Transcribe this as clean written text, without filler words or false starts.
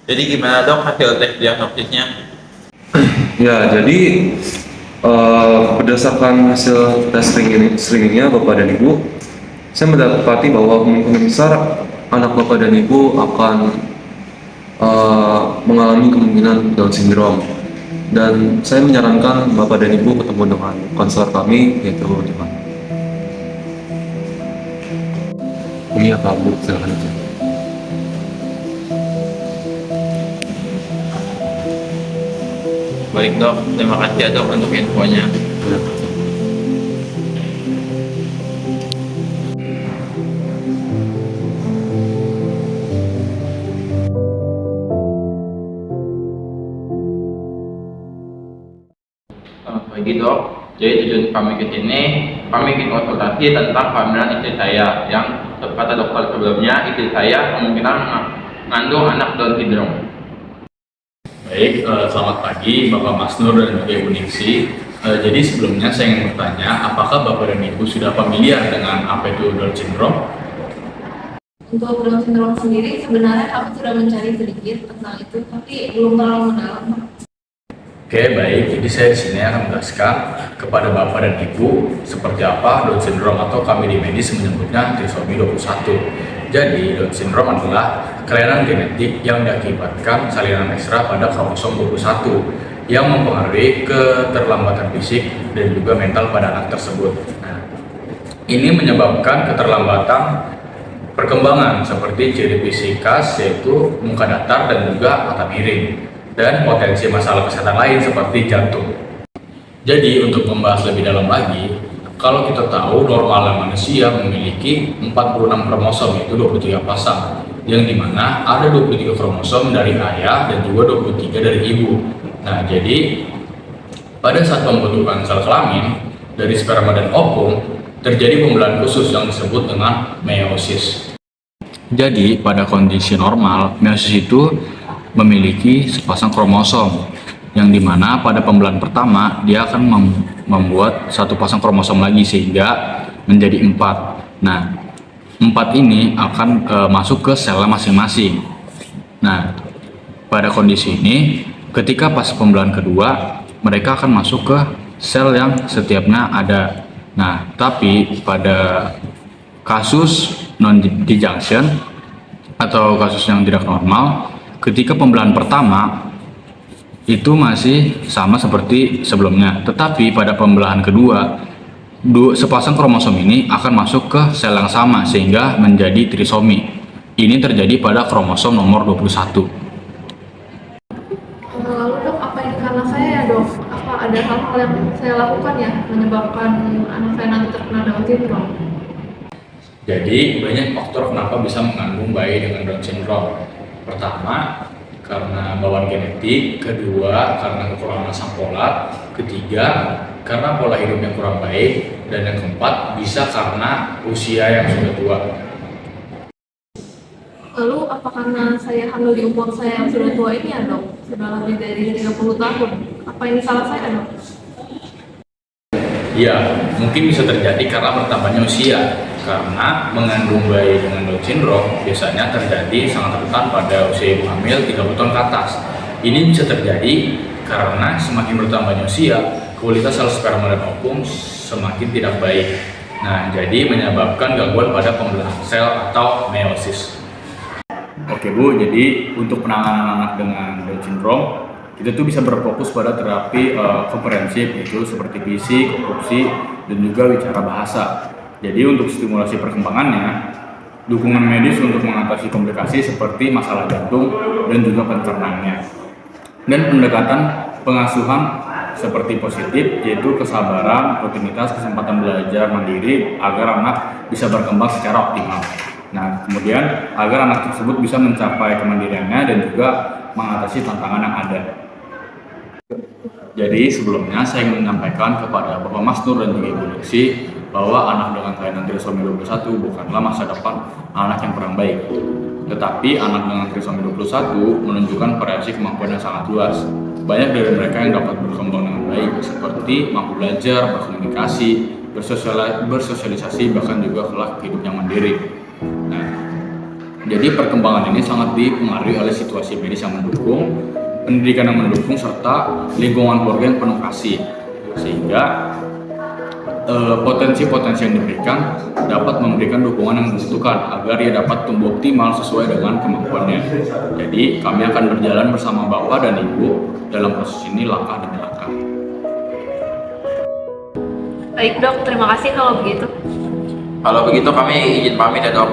Jadi gimana dok hasil tes diagnosisnya? Ya, jadi berdasarkan hasil tes screeningnya Bapak dan Ibu, saya mendapati bahwa kemungkinan besar anak Bapak dan Ibu akan mengalami kemungkinan Down syndrome. Dan saya menyarankan Bapak dan Ibu ketemu dengan konselor kami, yaitu dengan Umi atau Bu, silakan aja. Baik dok, terima kasih ya dok untuk infonya. Ya. Selamat pagi dok. Jadi tujuan kami ke sini, kami ingin konsultasi tentang kehamilan istri saya yang kata dokter sebelumnya istri saya kemungkinan mengandung anak Down syndrome. Baik, selamat pagi Bapak Mas Nur dan juga Ibu Ningsi. Jadi sebelumnya saya ingin bertanya, apakah Bapak dan Ibu sudah familiar dengan apa itu Down syndrome? Untuk Down syndrome sendiri sebenarnya kami sudah mencari sedikit tentang itu, tapi belum terlalu mendalam. Oke, baik. Jadi saya di sini akan menjelaskan kepada Bapak dan Ibu seperti apa Down syndrome atau kami di medis menyebutnya trisomi 21. Jadi Down syndrome adalah kelainan genetik yang diakibatkan salinan ekstra pada kromosom 21 yang mempengaruhi keterlambatan fisik dan juga mental pada anak tersebut. Nah, ini menyebabkan keterlambatan perkembangan seperti ciri fisik khas yaitu muka datar dan juga mata miring, dan potensi masalah kesehatan lain seperti jantung. Jadi untuk membahas lebih dalam lagi, kalau kita tahu normalnya manusia memiliki 46 kromosom, yaitu 23 pasang, yang dimana ada 23 kromosom dari ayah dan juga 23 dari ibu. Nah, jadi pada saat pembentukan sel kelamin dari sperma dan ovum terjadi pembelahan khusus yang disebut dengan meiosis. Jadi pada kondisi normal, meiosis itu memiliki sepasang kromosom yang dimana pada pembelahan pertama dia akan membuat satu pasang kromosom lagi sehingga menjadi 4. Nah, 4 ini akan masuk ke sel masing-masing. Nah, pada kondisi ini ketika pas pembelahan kedua mereka akan masuk ke sel yang setiapnya ada. Nah, tapi pada kasus non-disjunction atau kasus yang tidak normal, ketika pembelahan pertama itu masih sama seperti sebelumnya, tetapi pada pembelahan kedua sepasang kromosom ini akan masuk ke sel yang sama sehingga menjadi trisomi. Ini terjadi pada kromosom nomor 21. Lalu dok, apa ini karena saya ya dok? Apa ada hal-hal yang saya lakukan ya menyebabkan anak saya nanti terkena Down syndrome? Jadi banyak faktor kenapa bisa mengandung bayi dengan Down syndrome. Pertama, karena bawaan genetik. Kedua, karena kekurangan asam folat. Ketiga, karena pola hidup yang kurang baik. Dan yang keempat, bisa karena usia yang sudah tua. Lalu apa karena saya hamil di umur saya yang sudah tua ini ya dok? Sudah lebih dari 30 tahun. Apa ini salah saya dok? Ya, mungkin bisa terjadi karena bertambahnya usia. Karena mengandung bayi dengan Down syndrome biasanya terjadi sangat rentan pada usia ibu hamil 30 tahun ke atas. Ini bisa terjadi karena semakin bertambahnya usia, kualitas sel sperma dan ovum semakin tidak baik. Nah, jadi menyebabkan gangguan pada pembelahan sel atau meiosis. Oke Bu, jadi untuk penanganan anak dengan Down syndrome kita tuh bisa berfokus pada terapi komprehensif, yaitu seperti fisik, opsi, dan juga wicara bahasa. Jadi untuk stimulasi perkembangannya, dukungan medis untuk mengatasi komplikasi seperti masalah jantung dan juga pencernaan, dan pendekatan pengasuhan seperti positif, yaitu kesabaran, rutinitas, kesempatan belajar mandiri agar anak bisa berkembang secara optimal. Nah, kemudian agar anak tersebut bisa mencapai kemandiriannya dan juga mengatasi tantangan yang ada. Jadi sebelumnya saya ingin menyampaikan kepada Bapak Mas Nur dan juga Ibu Ningsi bahwa anak dengan kelainan trisomi 21 bukanlah masa depan anak yang kurang baik. Tetapi anak dengan trisomi 21 menunjukkan variasi kemampuan yang sangat luas. Banyak dari mereka yang dapat berkembang dengan baik, seperti mampu belajar, berkomunikasi, bersosialisasi, bahkan juga kelak hidup yang mandiri. Nah, Jadi perkembangan ini sangat dipengaruhi oleh situasi medis yang mendukung, pendidikan yang mendukung, serta lingkungan keluarga yang penuh kasih. Sehingga potensi-potensi yang diberikan dapat memberikan dukungan yang dibutuhkan agar ia dapat tumbuh optimal sesuai dengan kemampuannya. Jadi kami akan berjalan bersama Bapak dan Ibu dalam proses ini langkah demi langkah. Baik dok, terima kasih kalau begitu. Kalau begitu kami izin pamit ya dok.